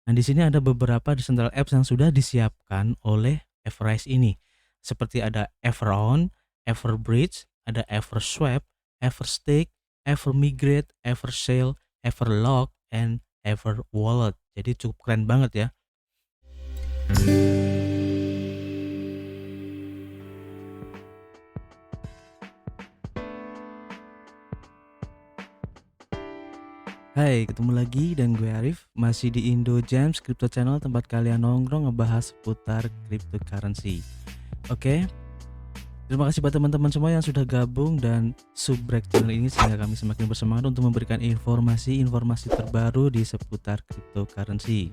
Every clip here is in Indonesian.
Nah, di sini ada beberapa decentral apps yang sudah disiapkan oleh Everrise ini. Seperti ada Everon, Everbridge, ada Everswap, Everstake, Evermigrate, Eversail, Everlog, and Everwallet. Jadi cukup keren banget ya. Hai, ketemu lagi dan gue Arif, masih di Indo Gems Crypto Channel, tempat kalian nongkrong ngebahas seputar cryptocurrency. Oke, terima kasih buat teman-teman semua yang sudah gabung dan subrek channel ini sehingga kami semakin bersemangat untuk memberikan informasi-informasi terbaru di seputar cryptocurrency.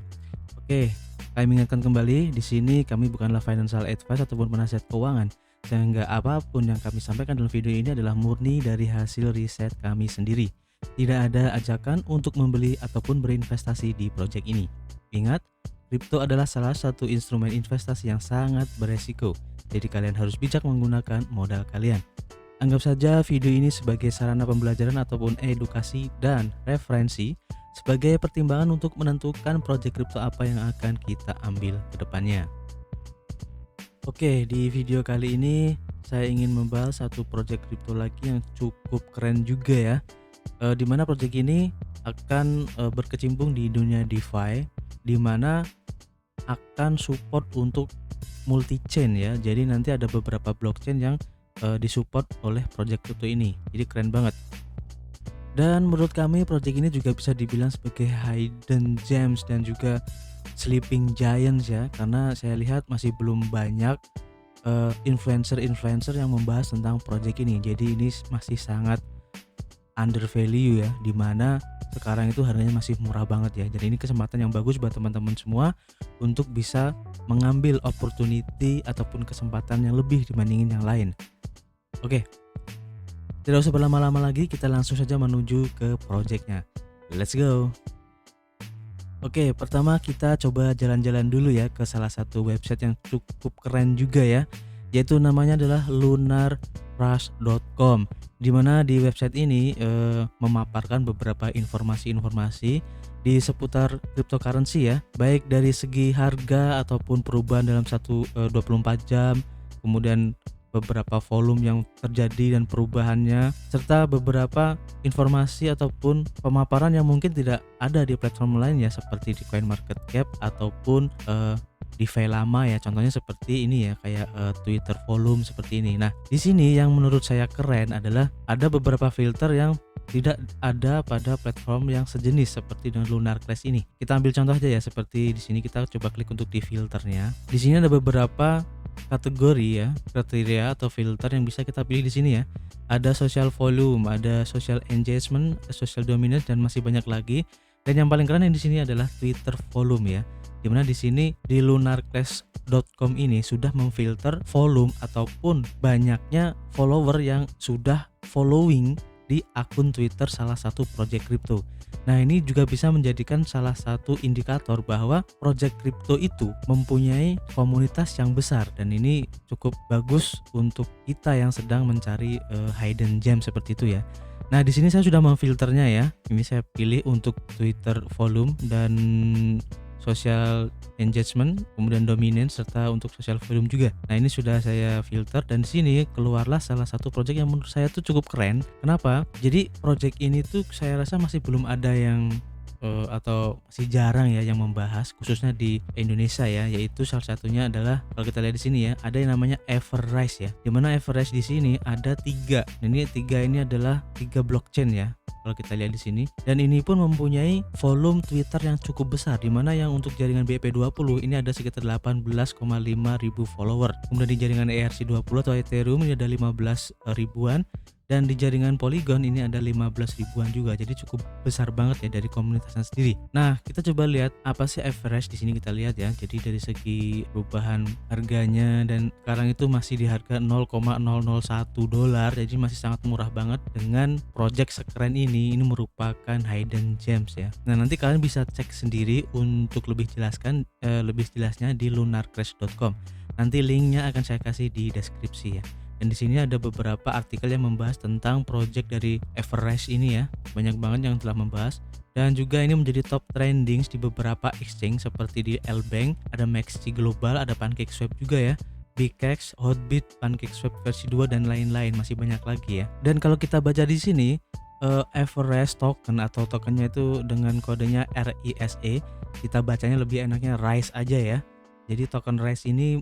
Oke, kami ingatkan kembali, di sini kami bukanlah financial advice ataupun penasihat keuangan, sehingga apapun yang kami sampaikan dalam video ini adalah murni dari hasil riset kami sendiri. Tidak ada ajakan untuk membeli ataupun berinvestasi di proyek ini. Ingat, kripto adalah salah satu instrumen investasi yang sangat beresiko, jadi kalian harus bijak menggunakan modal kalian. Anggap saja video ini sebagai sarana pembelajaran ataupun edukasi dan referensi sebagai pertimbangan untuk menentukan proyek kripto apa yang akan kita ambil ke depannya. Oke, di video kali ini saya ingin membahas satu proyek kripto lagi yang cukup keren juga ya. Di mana proyek ini akan berkecimpung di dunia DeFi, di mana akan support untuk multi chain ya. Jadi nanti ada beberapa blockchain yang disupport oleh proyek kripto ini. Jadi keren banget. Dan menurut kami proyek ini juga bisa dibilang sebagai hidden gems dan juga sleeping giants ya, karena saya lihat masih belum banyak influencer-influencer yang membahas tentang proyek ini. Jadi ini masih sangat under value ya, dimana sekarang itu harganya masih murah banget ya. Jadi ini kesempatan yang bagus buat teman-teman semua untuk bisa mengambil opportunity ataupun kesempatan yang lebih dibandingin yang lain. Oke, tidak usah berlama-lama lagi, kita langsung saja menuju ke projectnya. Let's go. Oke, pertama kita coba jalan-jalan dulu ya ke salah satu website yang cukup keren juga ya, yaitu namanya adalah lunarrush.com, dimana di website ini memaparkan beberapa informasi-informasi di seputar cryptocurrency ya, baik dari segi harga ataupun perubahan dalam 24 jam, kemudian beberapa volume yang terjadi dan perubahannya, serta beberapa informasi ataupun pemaparan yang mungkin tidak ada di platform lain ya, seperti di CoinMarketCap ataupun DeFi lama ya. Contohnya seperti ini ya, kayak Twitter volume seperti ini. Nah, di sini yang menurut saya keren adalah ada beberapa filter yang tidak ada pada platform yang sejenis seperti dengan Lunar Clash ini. Kita ambil contoh aja ya, seperti di sini kita coba klik untuk di filternya. Di sini ada beberapa kategori ya, kriteria atau filter yang bisa kita pilih di sini ya. Ada social volume, ada social engagement, social dominance, dan masih banyak lagi. Dan yang paling keren yang di sini adalah Twitter volume ya. Dimana di sini di lunarclash.com ini sudah memfilter volume ataupun banyaknya follower yang sudah following di akun Twitter salah satu project crypto. Nah, ini juga bisa menjadikan salah satu indikator bahwa project crypto itu mempunyai komunitas yang besar, dan ini cukup bagus untuk kita yang sedang mencari hidden gem seperti itu ya. Nah, di sini saya sudah memfilternya ya. Ini saya pilih untuk Twitter volume dan social engagement, kemudian dominance, serta untuk social volume juga. Nah, ini sudah saya filter dan di sini keluarlah salah satu project yang menurut saya tuh cukup keren. Kenapa? Jadi project ini tuh saya rasa masih belum ada yang atau masih jarang ya yang membahas, khususnya di Indonesia ya, yaitu salah satunya adalah kalau kita lihat di sini ya, ada yang namanya Everrise ya. Dimana Everrise di sini ada 3. Ini adalah 3 blockchain ya, kalau kita lihat di sini, dan ini pun mempunyai volume Twitter yang cukup besar, dimana yang untuk jaringan BEP20 ini ada sekitar 18,5 ribu follower. Kemudian di jaringan ERC20 atau Ethereum ini ada 15 ribuan, dan di jaringan Polygon ini ada 15 ribuan juga. Jadi cukup besar banget ya dari komunitasnya sendiri. Nah, kita coba lihat apa sih average di sini, kita lihat ya. Jadi dari segi perubahan harganya, dan sekarang itu masih di harga $0,001, jadi masih sangat murah banget dengan project sekeren ini. Ini merupakan hidden gems ya. Nah, nanti kalian bisa cek sendiri untuk lebih jelasnya di lunarclash.com. Nanti linknya akan saya kasih di deskripsi ya. Dan di sini ada beberapa artikel yang membahas tentang project dari Everrise ini ya. Banyak banget yang telah membahas. Dan juga ini menjadi top trending di beberapa exchange seperti di Lbank, ada MaxC Global, ada PancakeSwap juga ya, Bikex, Hotbit, PancakeSwap versi 2 dan lain-lain, masih banyak lagi ya. Dan kalau kita baca di sini Everest token atau tokennya itu dengan kodenya RISE, kita bacanya lebih enaknya RISE aja ya. Jadi token RISE ini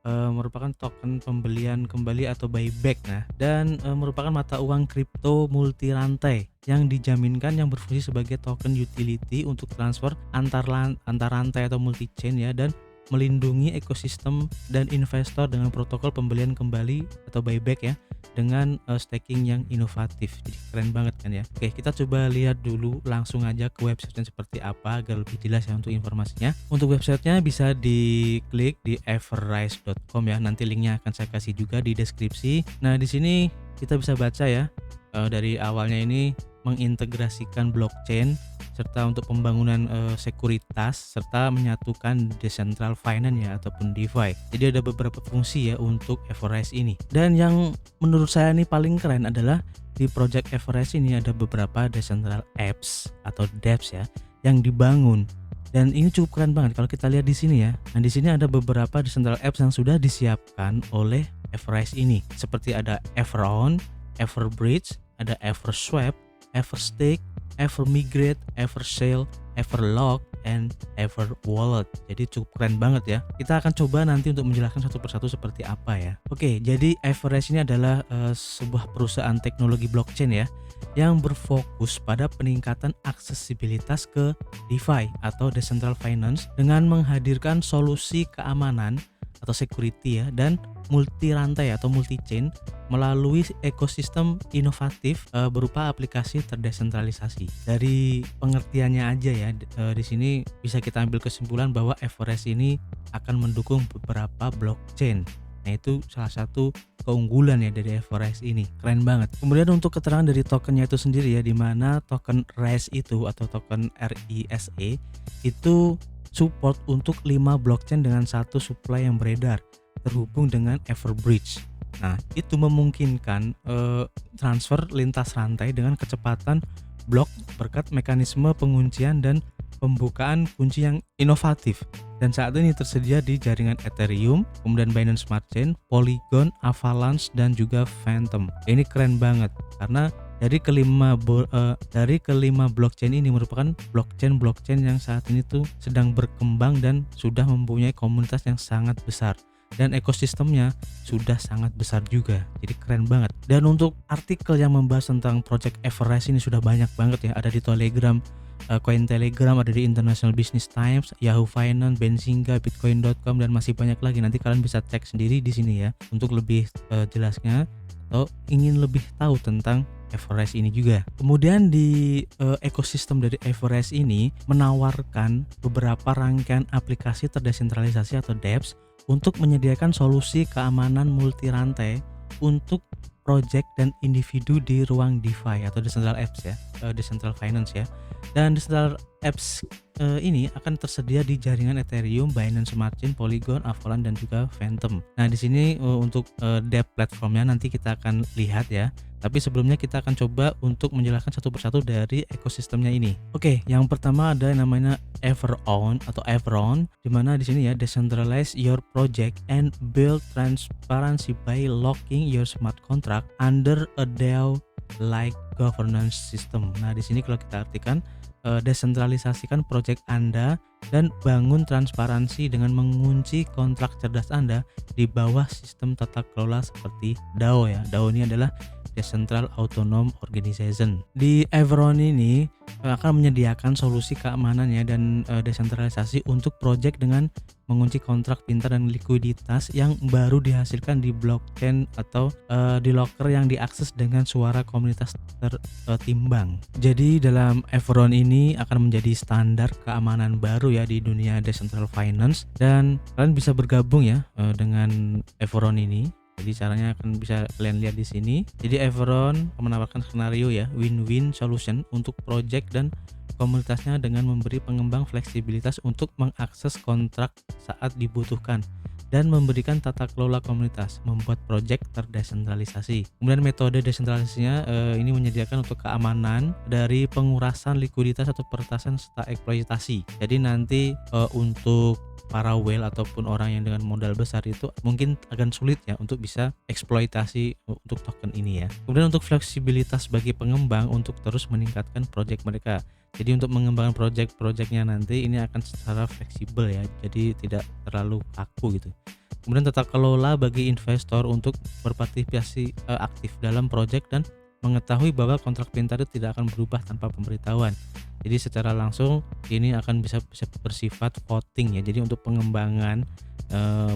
merupakan token pembelian kembali atau buyback. Nah, dan merupakan mata uang kripto multi rantai yang dijaminkan yang berfungsi sebagai token utility untuk transfer antar rantai atau multi chain ya, dan melindungi ekosistem dan investor dengan protokol pembelian kembali atau buyback ya, dengan staking yang inovatif. Jadi keren banget kan ya. Oke, kita coba lihat dulu langsung aja ke websitenya seperti apa agar lebih jelas ya untuk informasinya. Untuk websitenya bisa diklik di everrise.com ya. Nanti linknya akan saya kasih juga di deskripsi. Nah, di sini kita bisa baca ya, dari awalnya ini mengintegrasikan blockchain serta untuk pembangunan sekuritas serta menyatukan decentral finance ya ataupun DeFi. Jadi ada beberapa fungsi ya untuk Everrise ini. Dan yang menurut saya ini paling keren adalah di project Everrise ini ada beberapa decentral apps atau dApps ya yang dibangun. Dan ini cukup keren banget kalau kita lihat di sini ya. Nah, di sini ada beberapa decentral apps yang sudah disiapkan oleh Everrise ini. Seperti ada Everon, Everbridge, ada Everswap, Everstake, Evermigrate, Eversail, Everlock, and Everwallet. Jadi cukup keren banget ya. Kita akan coba nanti untuk menjelaskan satu persatu seperti apa ya. Oke, jadi Everrise ini adalah sebuah perusahaan teknologi blockchain ya, yang berfokus pada peningkatan aksesibilitas ke DeFi atau Decentral Finance dengan menghadirkan solusi keamanan atau security ya, dan multi rantai atau multi chain melalui ekosistem inovatif berupa aplikasi terdesentralisasi. Dari pengertiannya aja ya, di sini bisa kita ambil kesimpulan bahwa Everrise ini akan mendukung beberapa blockchain. Nah, itu salah satu keunggulan ya dari Everrise ini. Keren banget. Kemudian untuk keterangan dari tokennya itu sendiri ya, di mana token RISE itu atau token RISE itu support untuk 5 blockchain dengan satu supply yang beredar terhubung dengan Everbridge. Nah, itu memungkinkan transfer lintas rantai dengan kecepatan blok berkat mekanisme penguncian dan pembukaan kunci yang inovatif. Dan saat ini tersedia di jaringan Ethereum, kemudian Binance Smart Chain, Polygon, Avalanche, dan juga Phantom. Ini keren banget karena dari kelima blockchain ini merupakan blockchain yang saat ini tuh sedang berkembang dan sudah mempunyai komunitas yang sangat besar, dan ekosistemnya sudah sangat besar juga. Jadi keren banget. Dan untuk artikel yang membahas tentang project Everrise ini sudah banyak banget ya, ada di Telegram, Cointelegram, ada di International Business Times, Yahoo Finance, Benzinga, Bitcoin.com, dan masih banyak lagi. Nanti kalian bisa cek sendiri di sini ya untuk lebih jelasnya atau ingin lebih tahu tentang Everrise ini juga. Kemudian di ekosistem dari Everrise ini menawarkan beberapa rangkaian aplikasi terdesentralisasi atau dApps untuk menyediakan solusi keamanan multi rantai untuk project dan individu di ruang DeFi atau Decentral Apps ya, Decentral Finance ya. Dan Decentral Apps ini akan tersedia di jaringan Ethereum, Binance Smart Chain, Polygon, Avalanche, dan juga Phantom. Nah, di sini untuk dApp platformnya nanti kita akan lihat ya. Tapi sebelumnya kita akan coba untuk menjelaskan satu persatu dari ekosistemnya ini. Oke, yang pertama ada yang namanya Everon atau Everon, di mana di sini ya, decentralize your project and build transparency by locking your smart contract under a DAO like governance system. Nah, di sini kalau kita artikan desentralisasikan project Anda dan bangun transparansi dengan mengunci kontrak cerdas Anda di bawah sistem tata kelola seperti DAO ya. DAO ini adalah Decentral Autonomous Organization. Di Everon ini akan menyediakan solusi keamanan ya dan desentralisasi untuk project dengan mengunci kontrak pintar dan likuiditas yang baru dihasilkan di blockchain atau di locker yang diakses dengan suara komunitas tertimbang. Jadi dalam Everon ini akan menjadi standar keamanan baru ya di dunia Decentral Finance, dan kalian bisa bergabung ya dengan Everon ini. Jadi caranya akan bisa kalian lihat di sini. Jadi Everon menawarkan skenario ya win-win solution untuk project dan komunitasnya dengan memberi pengembang fleksibilitas untuk mengakses kontrak saat dibutuhkan dan memberikan tata kelola komunitas, membuat proyek terdesentralisasi. Kemudian metode desentralisasinya ini menyediakan untuk keamanan dari pengurasan likuiditas atau peretasan serta eksploitasi. Jadi nanti untuk para whale ataupun orang yang dengan modal besar itu mungkin akan sulit ya untuk bisa eksploitasi untuk token ini ya. Kemudian untuk fleksibilitas bagi pengembang untuk terus meningkatkan proyek mereka. Jadi untuk mengembangkan proyek-proyeknya nanti ini akan secara fleksibel ya. Jadi tidak terlalu kaku gitu. Kemudian tata kelola bagi investor untuk berpartisipasi aktif dalam proyek dan mengetahui bahwa kontrak pintar itu tidak akan berubah tanpa pemberitahuan. Jadi secara langsung ini akan bisa bersifat voting ya. Jadi untuk pengembangan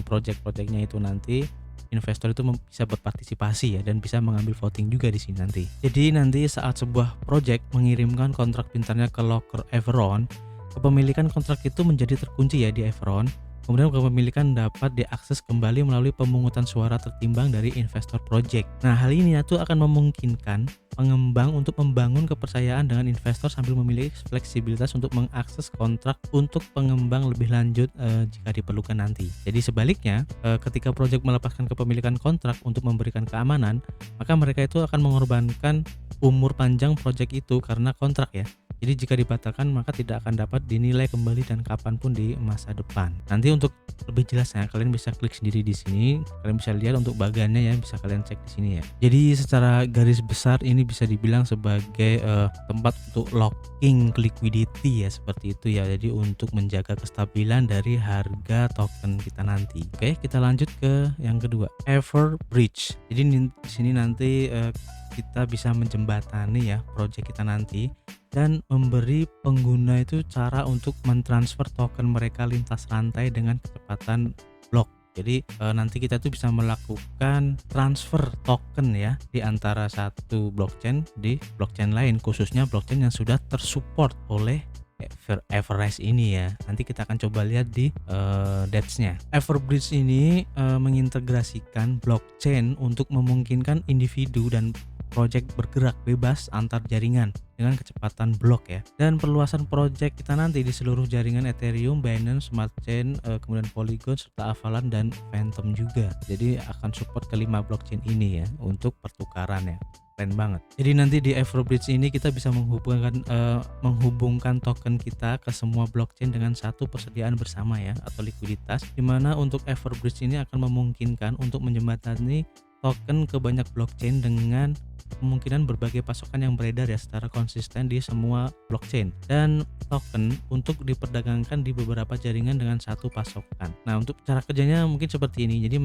proyek-proyeknya itu nanti investor itu bisa berpartisipasi ya dan bisa mengambil voting juga di sini nanti. Jadi nanti saat sebuah proyek mengirimkan kontrak pintarnya ke loker Everon, kepemilikan kontrak itu menjadi terkunci ya di Everon. Kemudian kepemilikan dapat diakses kembali melalui pemungutan suara tertimbang dari investor project. Nah, hal ini itu akan memungkinkan pengembang untuk membangun kepercayaan dengan investor sambil memiliki fleksibilitas untuk mengakses kontrak untuk pengembang lebih lanjut jika diperlukan nanti. Jadi sebaliknya, ketika project melepaskan kepemilikan kontrak untuk memberikan keamanan, maka mereka itu akan mengorbankan umur panjang project itu karena kontrak ya. Jadi jika dibatalkan maka tidak akan dapat dinilai kembali dan kapanpun di masa depan. Nanti untuk lebih jelasnya kalian bisa klik sendiri di sini. Kalian bisa lihat untuk bagannya ya, bisa kalian cek di sini ya. Jadi secara garis besar ini bisa dibilang sebagai tempat untuk locking liquidity ya, seperti itu ya. Jadi untuk menjaga kestabilan dari harga token kita nanti. Oke, kita lanjut ke yang kedua, Everbridge. Jadi di sini nanti kita bisa menjembatani ya proyek kita nanti dan memberi pengguna itu cara untuk mentransfer token mereka lintas rantai dengan kecepatan blok. Jadi nanti kita tuh bisa melakukan transfer token ya di antara satu blockchain di blockchain lain, khususnya blockchain yang sudah tersupport oleh Everest ini ya. Nanti kita akan coba lihat di DEX-nya. Everbridge ini mengintegrasikan blockchain untuk memungkinkan individu dan project bergerak bebas antar jaringan dengan kecepatan blok ya. Dan perluasan project kita nanti di seluruh jaringan Ethereum, Binance Smart Chain, kemudian Polygon serta Avalanche dan Phantom juga. Jadi akan support kelima blockchain ini ya untuk pertukaran ya. Keren banget. Jadi nanti di Everbridge ini kita bisa menghubungkan token kita ke semua blockchain dengan satu persediaan bersama ya atau likuiditas, dimana untuk Everbridge ini akan memungkinkan untuk menjembatani token ke banyak blockchain dengan kemungkinan berbagai pasokan yang beredar ya secara konsisten di semua blockchain, dan token untuk diperdagangkan di beberapa jaringan dengan satu pasokan. Nah, untuk cara kerjanya mungkin seperti ini. Jadi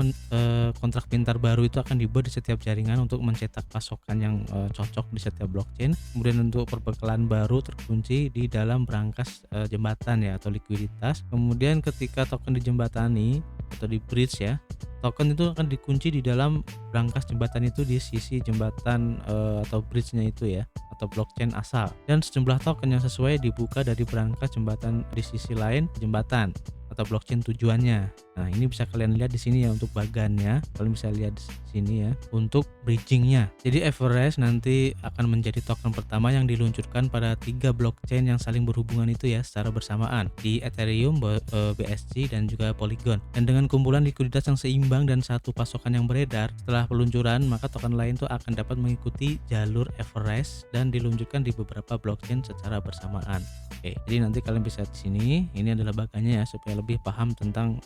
kontrak pintar baru itu akan dibuat di setiap jaringan untuk mencetak pasokan yang cocok di setiap blockchain. Kemudian untuk perbekalan baru terkunci di dalam berangkas jembatan ya atau likuiditas. Kemudian ketika token dijembatani atau di bridge ya, token itu akan dikunci di dalam berangkas jembatan itu di sisi jembatan atau bridge-nya itu ya atau blockchain asal, dan sejumlah token yang sesuai dibuka dari berangkas jembatan di sisi lain jembatan atau blockchain tujuannya. Nah, ini bisa kalian lihat di sini ya untuk bagannya. Kalian bisa lihat di sini ya untuk bridgingnya. Jadi Everest nanti akan menjadi token pertama yang diluncurkan pada 3 blockchain yang saling berhubungan itu ya secara bersamaan di Ethereum, BSC dan juga Polygon. Dan dengan kumpulan likuiditas yang seimbang dan satu pasokan yang beredar setelah peluncuran, maka token lain tuh akan dapat mengikuti jalur Everest dan diluncurkan di beberapa blockchain secara bersamaan. Oke, jadi nanti kalian bisa di sini. Ini adalah bagannya ya supaya lebih paham tentang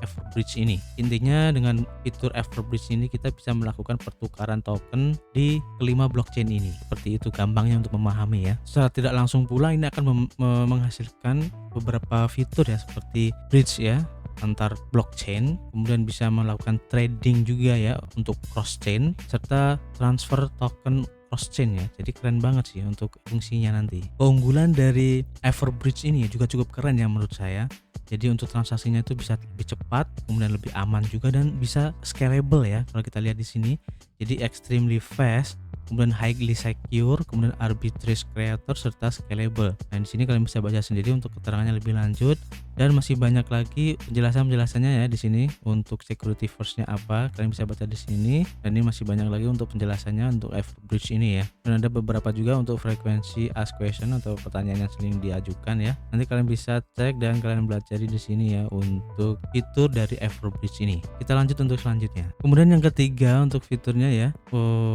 Everbridge ini. Intinya dengan fitur Everbridge ini kita bisa melakukan pertukaran token di kelima blockchain ini. Seperti itu gampangnya untuk memahami ya. Secara tidak langsung pula ini akan menghasilkan beberapa fitur ya seperti bridge ya antar blockchain, kemudian bisa melakukan trading juga ya untuk cross chain serta transfer token cross chain ya. Jadi keren banget sih untuk fungsinya nanti. Keunggulan dari Everbridge ini juga cukup keren ya menurut saya. Jadi untuk transaksinya itu bisa lebih cepat, kemudian lebih aman juga dan bisa scalable ya. Kalau kita lihat di sini, jadi extremely fast, kemudian highly secure, kemudian arbitrage creator serta scalable. Nah, di sini kalian bisa baca sendiri untuk keterangannya lebih lanjut. Dan masih banyak lagi penjelasan-penjelasannya ya di sini. Untuk security first-nya apa, kalian bisa baca di sini. Dan ini masih banyak lagi untuk penjelasannya untuk Everbridge ini ya. Dan ada beberapa juga untuk frekuensi ask question atau pertanyaan yang sering diajukan ya. Nanti kalian bisa cek dan kalian belajar di sini ya untuk fitur dari Everbridge ini. Kita lanjut untuk selanjutnya. Kemudian yang ketiga untuk fiturnya ya,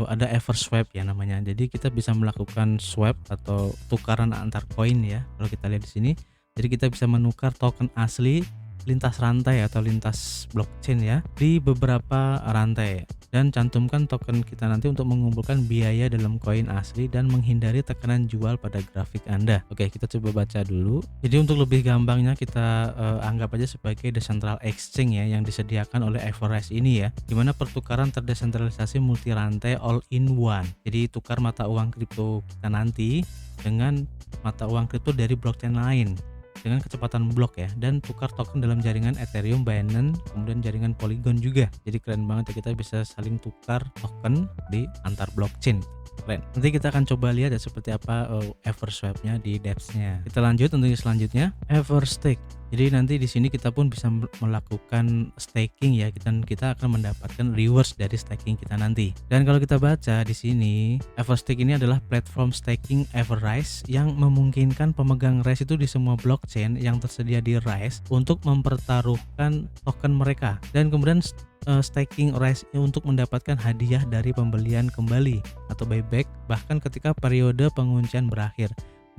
ada Everswap ya namanya. Jadi kita bisa melakukan swap atau tukaran antar koin ya. Kalau kita lihat di sini, jadi kita bisa menukar token asli lintas rantai atau lintas blockchain ya di beberapa rantai, dan cantumkan token kita nanti untuk mengumpulkan biaya dalam koin asli dan menghindari tekanan jual pada grafik Anda. Oke, kita coba baca dulu. Jadi untuk lebih gampangnya kita anggap aja sebagai decentralized exchange ya yang disediakan oleh Everrise ini ya, dimana pertukaran terdesentralisasi multi rantai all in one. Jadi tukar mata uang kripto kita nanti dengan mata uang kripto dari blockchain lain dengan kecepatan blok ya, dan tukar token dalam jaringan Ethereum, Binance, kemudian jaringan Polygon juga. Jadi keren banget ya, kita bisa saling tukar token di antar blockchain. Keren. Nanti kita akan coba lihat ya seperti apa Everswap-nya di dApps-nya. Kita lanjut untuk selanjutnya, Everstake. Jadi nanti di sini kita pun bisa melakukan staking ya, dan kita akan mendapatkan rewards dari staking kita nanti. Dan kalau kita baca di sini, Everstake ini adalah platform staking Everrise yang memungkinkan pemegang Rise itu di semua blockchain yang tersedia di Rise untuk mempertaruhkan token mereka, dan kemudian staking Rise untuk mendapatkan hadiah dari pembelian kembali atau buyback bahkan ketika periode penguncian berakhir.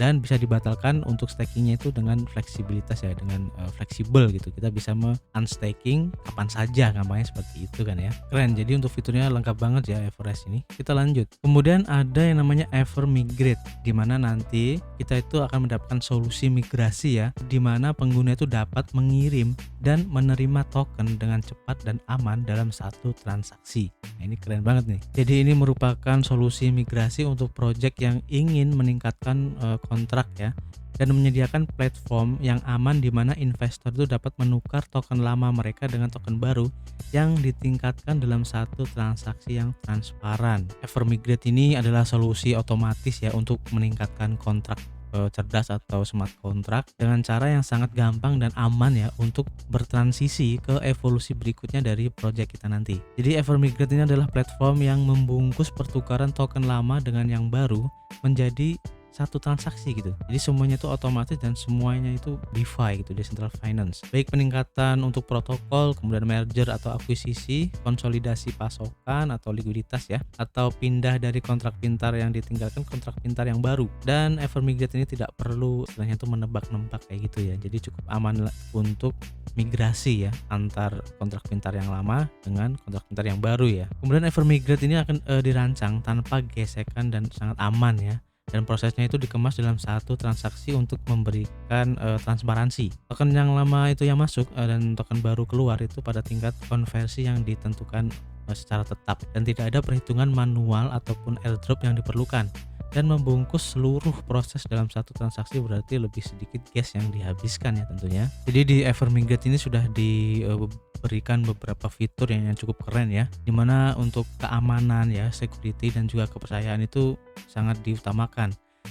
Dan bisa dibatalkan untuk stakingnya itu dengan fleksibilitas ya, dengan fleksibel gitu. Kita bisa unstaking kapan saja, gampangnya seperti itu kan ya. Keren. Jadi untuk fiturnya lengkap banget ya Everrise ini. Kita lanjut. Kemudian ada yang namanya Evermigrate, di mana nanti kita itu akan mendapatkan solusi migrasi ya, di mana pengguna itu dapat mengirim dan menerima token dengan cepat dan aman dalam satu transaksi. Nah, ini keren banget nih. Jadi ini merupakan solusi migrasi untuk project yang ingin meningkatkan kontrak ya, dan menyediakan platform yang aman di mana investor itu dapat menukar token lama mereka dengan token baru yang ditingkatkan dalam satu transaksi yang transparan. Evermigrate ini adalah solusi otomatis ya untuk meningkatkan kontrak cerdas atau smart contract dengan cara yang sangat gampang dan aman ya untuk bertransisi ke evolusi berikutnya dari project kita nanti. Jadi Evermigrate ini adalah platform yang membungkus pertukaran token lama dengan yang baru menjadi satu transaksi gitu. Jadi semuanya itu otomatis dan semuanya itu DeFi gitu, Decentralized Finance. Baik peningkatan untuk protokol, kemudian merger atau akuisisi, konsolidasi pasokan atau likuiditas ya, atau pindah dari kontrak pintar yang ditinggalkan kontrak pintar yang baru. Dan Evermigrate ini tidak perlu istilahnya itu menebak-nebak kayak gitu ya. Jadi cukup aman untuk migrasi ya antar kontrak pintar yang lama dengan kontrak pintar yang baru ya. Kemudian Evermigrate ini akan dirancang tanpa gesekan dan sangat aman ya. Dan prosesnya itu dikemas dalam satu transaksi untuk memberikan transparansi. Token yang lama itu yang masuk dan token baru keluar itu pada tingkat konversi yang ditentukan secara tetap, dan tidak ada perhitungan manual ataupun airdrop yang diperlukan. Dan membungkus seluruh proses dalam satu transaksi berarti lebih sedikit gas yang dihabiskan ya tentunya. Jadi di Evermigrate ini sudah diberikan beberapa fitur yang cukup keren ya, dimana untuk keamanan ya, security dan juga kepercayaan itu sangat diutamakan.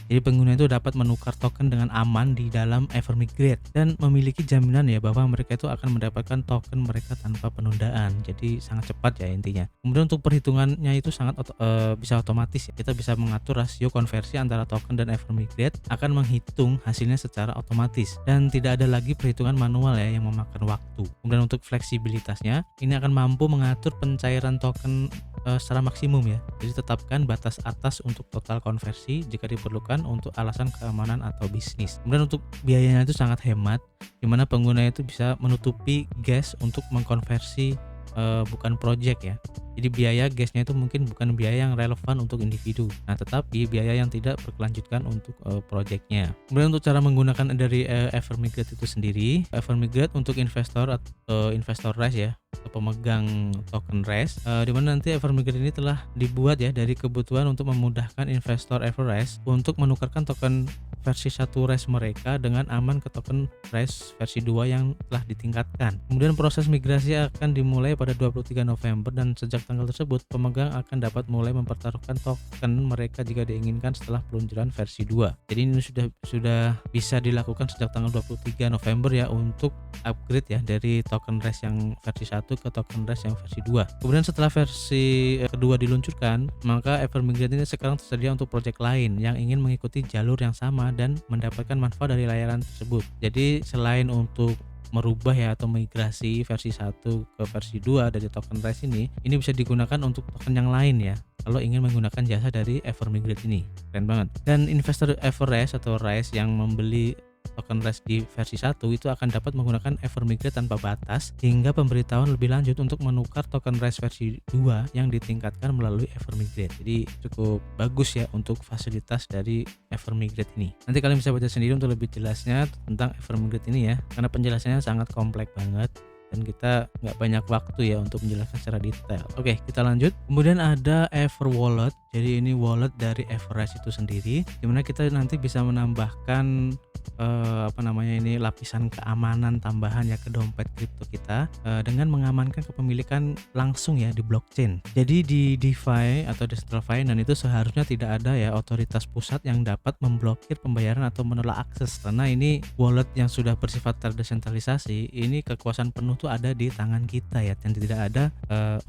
Jadi pengguna itu dapat menukar token dengan aman di dalam Evermigrate dan memiliki jaminan ya bahwa mereka itu akan mendapatkan token mereka tanpa penundaan. Jadi sangat cepat ya intinya. Kemudian untuk perhitungannya itu sangat bisa otomatis ya. Kita bisa mengatur rasio konversi antara token dan Evermigrate akan menghitung hasilnya secara otomatis dan tidak ada lagi perhitungan manual ya yang memakan waktu. Kemudian untuk fleksibilitasnya ini akan mampu mengatur pencairan token secara maksimum ya. Jadi tetapkan batas atas untuk total konversi jika diperlukan untuk alasan keamanan atau bisnis. Kemudian untuk biayanya itu sangat hemat, di mana pengguna itu bisa menutupi gas untuk mengkonversi bukan project ya. Jadi biaya gasnya itu mungkin bukan biaya yang relevan untuk individu. Nah, tetapi biaya yang tidak berkelanjutan untuk projectnya. Kemudian untuk cara menggunakan dari Evermigrate itu sendiri, Evermigrate untuk investor atau investor Rise ya, atau pemegang token Rise, di mana nanti Evermigrate ini telah dibuat ya dari kebutuhan untuk memudahkan investor Everrise untuk menukarkan token versi 1 Rise mereka dengan aman ke token Rise versi 2 yang telah ditingkatkan. Kemudian proses migrasi akan dimulai pada 23 November dan sejak sejak tanggal tersebut, pemegang akan dapat mulai mempertaruhkan token mereka jika diinginkan setelah peluncuran versi 2. Jadi ini sudah bisa dilakukan sejak tanggal 23 November ya untuk upgrade ya dari token RES yang versi 1 ke token RES yang versi 2. Kemudian setelah versi kedua diluncurkan, maka Evermigrate ini sekarang tersedia untuk project lain yang ingin mengikuti jalur yang sama dan mendapatkan manfaat dari layanan tersebut. Jadi selain untuk merubah ya atau migrasi versi 1 ke versi 2 dari token RES ini bisa digunakan untuk token yang lain ya kalau ingin menggunakan jasa dari Evermigrate ini. Keren banget. Dan investor Everres atau RES yang membeli token RES di versi 1 itu akan dapat menggunakan Evermigrate tanpa batas hingga pemberitahuan lebih lanjut untuk menukar token RES versi 2 yang ditingkatkan melalui Evermigrate. Jadi cukup bagus ya untuk fasilitas dari Evermigrate ini. Nanti kalian bisa baca sendiri untuk lebih jelasnya tentang Evermigrate ini ya, karena penjelasannya sangat kompleks banget dan kita nggak banyak waktu ya untuk menjelaskan secara detail. Oke, kita lanjut. Kemudian ada Everwallet. Jadi ini wallet dari Everres itu sendiri, dimana kita nanti bisa menambahkan lapisan keamanan tambahan ya ke dompet kripto kita dengan mengamankan kepemilikan langsung ya di blockchain. Jadi di DeFi atau Decentralized Finance itu seharusnya tidak ada ya otoritas pusat yang dapat memblokir pembayaran atau menolak akses, karena ini wallet yang sudah bersifat terdesentralisasi. Ini kekuasaan penuh tuh ada di tangan kita ya, dan tidak ada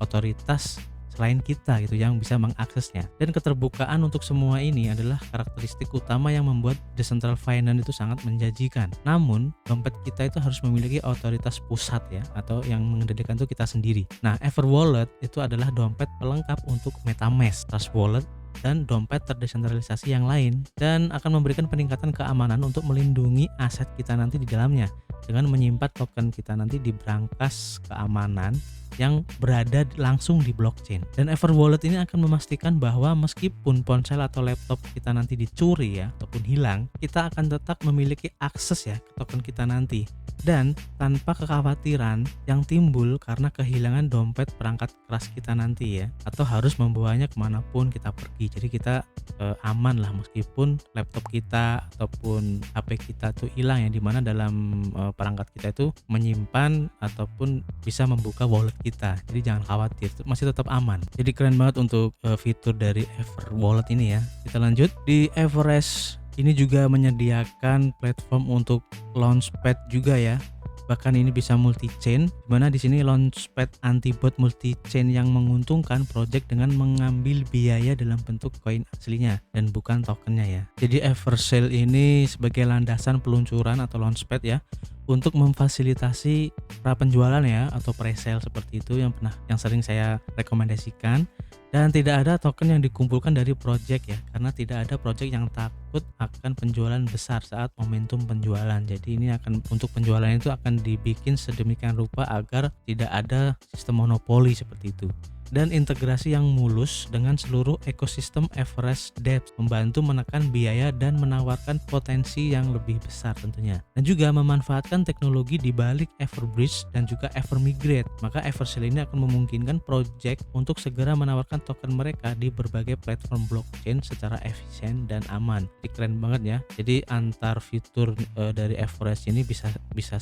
otoritas selain kita gitu yang bisa mengaksesnya. Dan keterbukaan untuk semua ini adalah karakteristik utama yang membuat Decentralized Finance itu sangat menjanjikan. Namun dompet kita itu harus memiliki otoritas pusat ya, atau yang mengendalikan itu kita sendiri. Nah, Everwallet itu adalah dompet pelengkap untuk MetaMask, Trust Wallet, dan dompet terdesentralisasi yang lain, dan akan memberikan peningkatan keamanan untuk melindungi aset kita nanti di dalamnya dengan menyimpan token kita nanti di brankas keamanan yang berada langsung di blockchain. Dan Everwallet ini akan memastikan bahwa meskipun ponsel atau laptop kita nanti dicuri ya ataupun hilang, kita akan tetap memiliki akses ya ke token kita nanti, dan tanpa kekhawatiran yang timbul karena kehilangan dompet perangkat keras kita nanti ya, atau harus membawanya kemanapun kita pergi. Jadi kita aman lah meskipun laptop kita ataupun HP kita tuh hilang ya, dimana dalam perangkat kita itu menyimpan ataupun bisa membuka wallet kita. Jadi jangan khawatir, masih tetap aman. Jadi keren banget untuk fitur dari Everwallet ini ya. Kita lanjut. Di Everest ini juga menyediakan platform untuk launchpad juga ya. Bahkan ini bisa multi-chain, dimana di sini launchpad anti-bot multi-chain yang menguntungkan project dengan mengambil biaya dalam bentuk koin aslinya dan bukan tokennya ya. Jadi Eversale ini sebagai landasan peluncuran atau launchpad ya, untuk memfasilitasi para penjualan ya atau pre-sale seperti itu yang sering saya rekomendasikan. Dan tidak ada token yang dikumpulkan dari project ya, karena tidak ada project yang takut akan penjualan besar saat momentum penjualan. Jadi ini untuk penjualan itu akan dibikin sedemikian rupa agar tidak ada sistem monopoli seperti itu. Dan integrasi yang mulus dengan seluruh ekosistem Everest Dapps membantu menekan biaya dan menawarkan potensi yang lebih besar tentunya. Dan juga memanfaatkan teknologi di balik Everbridge dan juga Evermigrate. Maka Eversale ini akan memungkinkan project untuk segera menawarkan token mereka di berbagai platform blockchain secara efisien dan aman. Jadi keren banget ya. Jadi antar fitur dari Everest ini bisa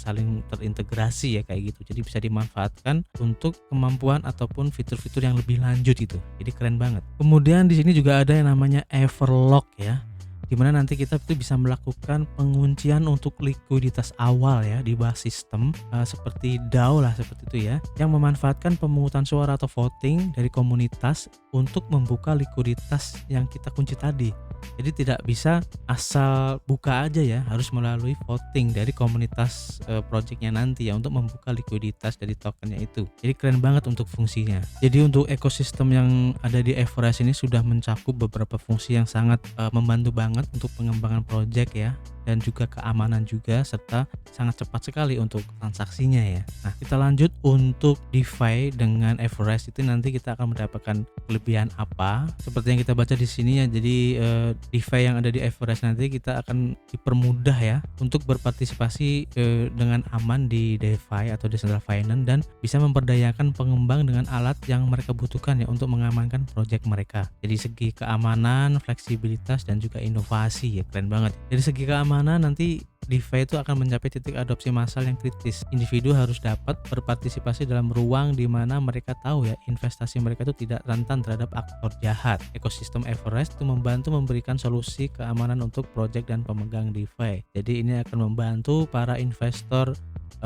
saling terintegrasi ya kayak gitu. Jadi bisa dimanfaatkan untuk kemampuan ataupun fitur-fitur yang lebih lanjut itu. Jadi keren banget. Kemudian di sini juga ada yang namanya Everlock ya, dimana nanti kita itu bisa melakukan penguncian untuk likuiditas awal ya di bawah sistem seperti DAO lah seperti itu ya, yang memanfaatkan pemungutan suara atau voting dari komunitas untuk membuka likuiditas yang kita kunci tadi. Jadi tidak bisa asal buka aja ya, harus melalui voting dari komunitas projectnya nanti ya untuk membuka likuiditas dari tokennya itu. Jadi keren banget untuk fungsinya. Jadi untuk ekosistem yang ada di Everest ini sudah mencakup beberapa fungsi yang sangat membantu banget untuk pengembangan project ya, dan juga keamanan juga, serta sangat cepat sekali untuk transaksinya ya. Nah, kita lanjut untuk DeFi dengan Everest itu nanti kita akan mendapatkan kelebihan apa? Seperti yang kita baca di sini ya. Jadi DeFi yang ada di Everest nanti kita akan dipermudah ya untuk berpartisipasi dengan aman di DeFi atau Decentralized Finance, dan bisa memperdayakan pengembang dengan alat yang mereka butuhkan ya untuk mengamankan project mereka. Jadi segi keamanan, fleksibilitas, dan juga inovasi ya, keren banget. Dari segi keamanan mana nanti DeFi itu akan mencapai titik adopsi massal yang kritis. Individu harus dapat berpartisipasi dalam ruang di mana mereka tahu ya investasi mereka itu tidak rentan terhadap aktor jahat. Ekosistem Everest itu membantu memberikan solusi keamanan untuk proyek dan pemegang DeFi. Jadi ini akan membantu para investor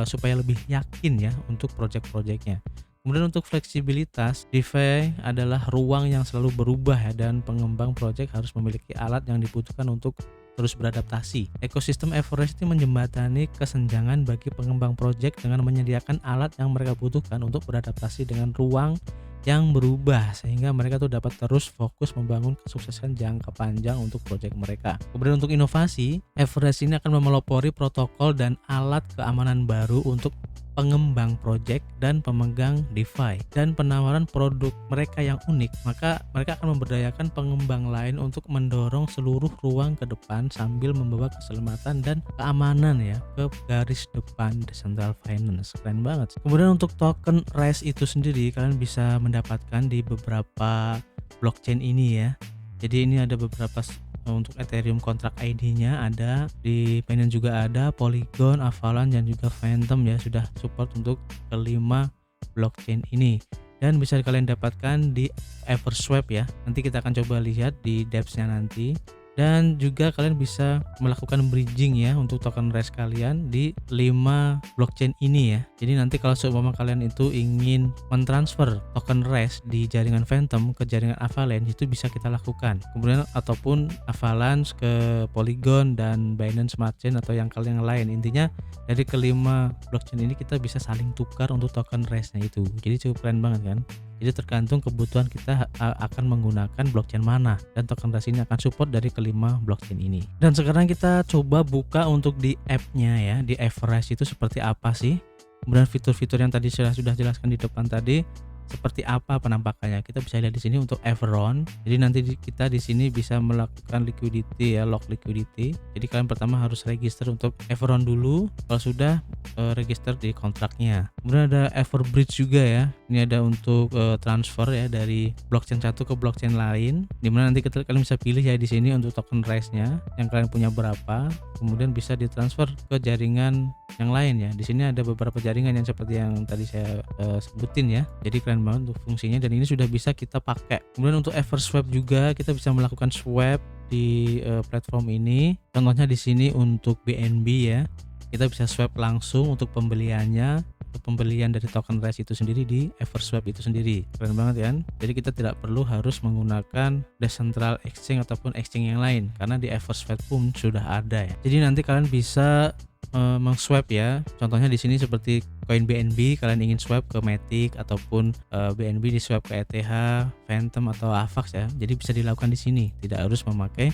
supaya lebih yakin ya untuk proyek-proyeknya. Kemudian untuk fleksibilitas, DeFi adalah ruang yang selalu berubah ya, dan pengembang proyek harus memiliki alat yang dibutuhkan untuk terus beradaptasi. Ekosistem Everest ini menjembatani kesenjangan bagi pengembang proyek dengan menyediakan alat yang mereka butuhkan untuk beradaptasi dengan ruang yang berubah, sehingga mereka tuh dapat terus fokus membangun kesuksesan jangka panjang untuk proyek mereka. Kemudian untuk inovasi, Everest ini akan memelopori protokol dan alat keamanan baru untuk pengembang proyek dan pemegang DeFi, dan penawaran produk mereka yang unik, maka mereka akan memberdayakan pengembang lain untuk mendorong seluruh ruang ke depan sambil membawa keselamatan dan keamanan ya ke garis depan decentral finance. Keren banget. Kemudian untuk token RES itu sendiri kalian bisa mendapatkan di beberapa blockchain ini ya. Jadi ini ada beberapa untuk Ethereum kontrak ID-nya ada, di Binance juga ada, Polygon, Avalanche dan juga Phantom ya sudah support untuk kelima blockchain ini, dan bisa kalian dapatkan di Everswap ya. Nanti kita akan coba lihat di dApps-nya nanti. Dan juga kalian bisa melakukan bridging ya untuk token RES kalian di 5 blockchain ini ya. Jadi nanti kalau seumpama kalian itu ingin mentransfer token RES di jaringan Phantom ke jaringan Avalanche, itu bisa kita lakukan. Kemudian ataupun Avalanche ke Polygon dan Binance Smart Chain atau yang kalian lain. Intinya dari kelima blockchain ini kita bisa saling tukar untuk token RES-nya itu. Jadi cukup keren banget kan. Jadi tergantung kebutuhan kita akan menggunakan blockchain mana, dan token RES ini akan support dari kelima blockchain ini. Dan sekarang kita coba buka untuk di app-nya ya, di Everest itu seperti apa sih. Kemudian fitur-fitur yang tadi sudah jelaskan di depan tadi seperti apa penampakannya. Kita bisa lihat di sini untuk Everon. Jadi nanti kita di sini bisa melakukan liquidity ya, lock liquidity. Jadi kalian pertama harus register untuk Everon dulu. Kalau sudah register di kontraknya. Kemudian ada Everbridge juga ya. Ini ada untuk transfer ya dari blockchain satu ke blockchain lain. Dimana nanti kalian bisa pilih ya di sini untuk token RES-nya yang kalian punya berapa. Kemudian bisa ditransfer ke jaringan yang lain ya. Di sini ada beberapa jaringan yang seperti yang tadi saya sebutin ya. Jadi keren banget untuk fungsinya, dan ini sudah bisa kita pakai. Kemudian untuk Everswap juga kita bisa melakukan swap di platform ini. Contohnya di sini untuk BNB ya. Kita bisa swap langsung untuk pembeliannya, untuk pembelian dari token RES itu sendiri di Everswap itu sendiri. Keren banget kan? Jadi kita tidak perlu harus menggunakan decentral exchange ataupun exchange yang lain, karena di Everswap pun sudah ada ya. Jadi nanti kalian bisa mengswap ya. Contohnya di sini seperti koin BNB, kalian ingin swap ke Matic ataupun BNB di swap ke ETH, Phantom atau AVAX ya. Jadi bisa dilakukan di sini, tidak harus memakai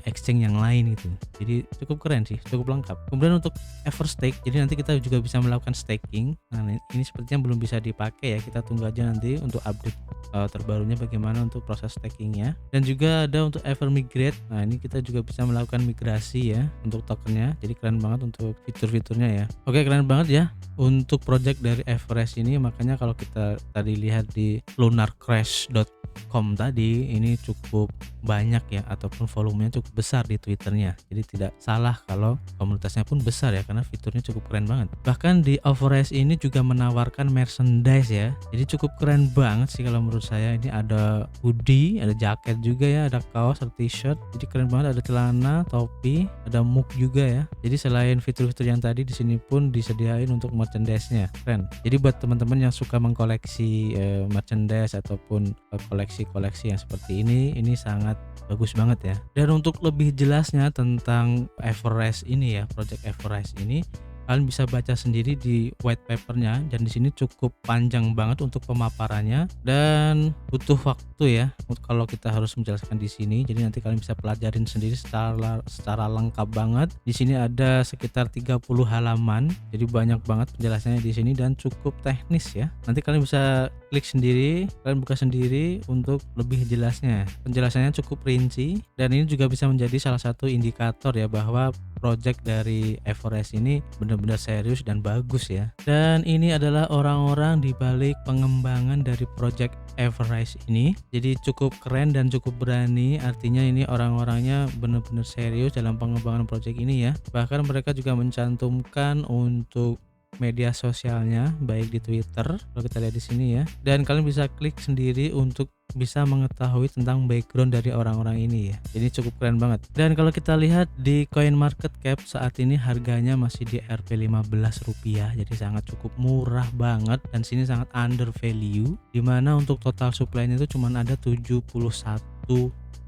exchange yang lain gitu. Jadi cukup keren sih, cukup lengkap. Kemudian untuk Everstake, jadi nanti kita juga bisa melakukan staking. Nah, ini sepertinya belum bisa dipakai ya. Kita tunggu aja nanti untuk update terbarunya bagaimana untuk proses stakingnya. Dan juga ada untuk Evermigrate. Nah, ini kita juga bisa melakukan migrasi ya untuk tokennya. Jadi keren banget untuk fitur-fiturnya ya. Oke, keren banget ya untuk project dari Everest ini. Makanya kalau kita tadi lihat di lunarcrash.com tadi, ini cukup banyak ya, ataupun volumenya cukup besar di Twitternya. Jadi tidak salah kalau komunitasnya pun besar ya, karena fiturnya cukup keren banget. Bahkan di Everest ini juga menawarkan merchandise ya. Jadi cukup keren banget sih kalau menurut saya. Ini ada hoodie, ada jaket juga ya, ada kaos, ada t-shirt. Jadi keren banget, ada celana, topi, ada mug juga ya. Jadi selain fitur-fitur yang tadi, di sini pun disediain untuk merchandise-nya. Keren. Jadi buat teman-teman yang suka mengkoleksi merchandise ataupun koleksi-koleksi yang seperti ini sangat bagus banget ya. Dan untuk lebih jelasnya tentang Everest ini ya, project Everest ini, kalian bisa baca sendiri di white papernya, dan di sini cukup panjang banget untuk pemaparannya dan butuh waktu ya kalau kita harus menjelaskan di sini. Jadi nanti kalian bisa pelajarin sendiri secara lengkap banget. Di sini ada sekitar 30 halaman. Jadi banyak banget penjelasannya di sini dan cukup teknis ya. Nanti kalian bisa klik sendiri, kalian buka sendiri untuk lebih jelasnya. Penjelasannya cukup rinci, dan ini juga bisa menjadi salah satu indikator ya bahwa project dari Everest ini benar-benar serius dan bagus ya. Dan ini adalah orang-orang di balik pengembangan dari project Everest ini. Jadi cukup keren dan cukup berani, artinya ini orang-orangnya benar-benar serius dalam pengembangan project ini ya. Bahkan mereka juga mencantumkan untuk media sosialnya baik di Twitter kalau kita lihat di sini ya. Dan kalian bisa klik sendiri untuk bisa mengetahui tentang background dari orang-orang ini ya. Jadi cukup keren banget. Dan kalau kita lihat di coin market cap saat ini harganya masih di Rp15 rupiah. Jadi sangat cukup murah banget dan sini sangat under value, dimana untuk total supply-nya itu cuma ada 71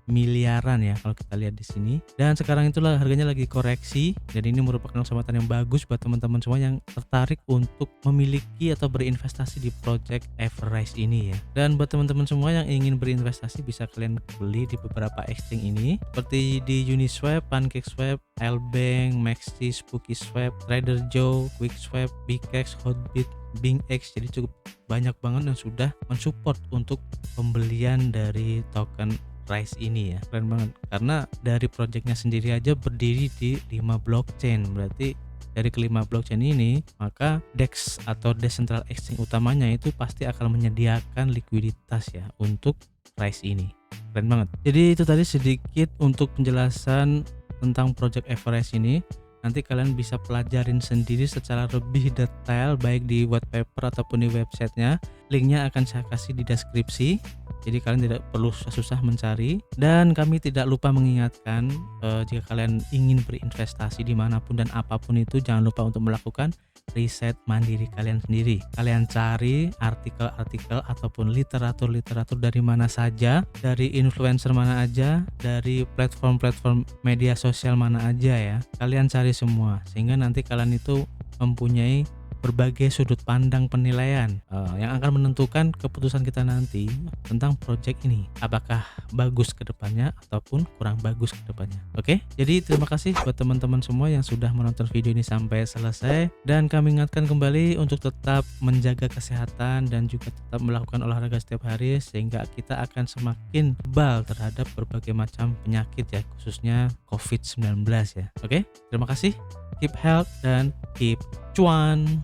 miliaran ya kalau kita lihat di sini. Dan sekarang itulah harganya lagi koreksi, dan ini merupakan kesempatan yang bagus buat teman-teman semua yang tertarik untuk memiliki atau berinvestasi di project Everest ini ya. Dan buat teman-teman semua yang ingin berinvestasi bisa kalian beli di beberapa exchange ini seperti di Uniswap, PancakeSwap, Lbank, Maxi, SpookySwap, Trader Joe, QuickSwap, Bikex, Hotbit, BingX. Jadi cukup banyak banget yang sudah mensupport untuk pembelian dari token Rise ini ya. Keren banget karena dari projectnya sendiri aja berdiri di 5 blockchain. Berarti dari kelima blockchain ini maka DEX atau Decentral Exchange utamanya itu pasti akan menyediakan likuiditas ya untuk Rise ini. Keren banget. Jadi itu tadi sedikit untuk penjelasan tentang project Everest ini. Nanti kalian bisa pelajarin sendiri secara lebih detail baik di white paper ataupun di websitenya. Linknya akan saya kasih di deskripsi, jadi kalian tidak perlu susah-susah mencari. Dan kami tidak lupa mengingatkan jika kalian ingin berinvestasi dimanapun dan apapun itu, jangan lupa untuk melakukan riset mandiri kalian sendiri. Kalian cari artikel-artikel ataupun literatur dari mana saja, dari influencer mana aja, dari platform-platform media sosial mana aja ya. Kalian cari semua sehingga nanti kalian itu mempunyai berbagai sudut pandang penilaian yang akan menentukan keputusan kita nanti tentang project ini, apakah bagus ke depannya ataupun kurang bagus ke depannya. Oke, jadi terima kasih buat teman-teman semua yang sudah menonton video ini sampai selesai, dan kami ingatkan kembali untuk tetap menjaga kesehatan dan juga tetap melakukan olahraga setiap hari sehingga kita akan semakin kebal terhadap berbagai macam penyakit ya, khususnya COVID-19 ya. Oke, terima kasih, keep health dan keep cuan.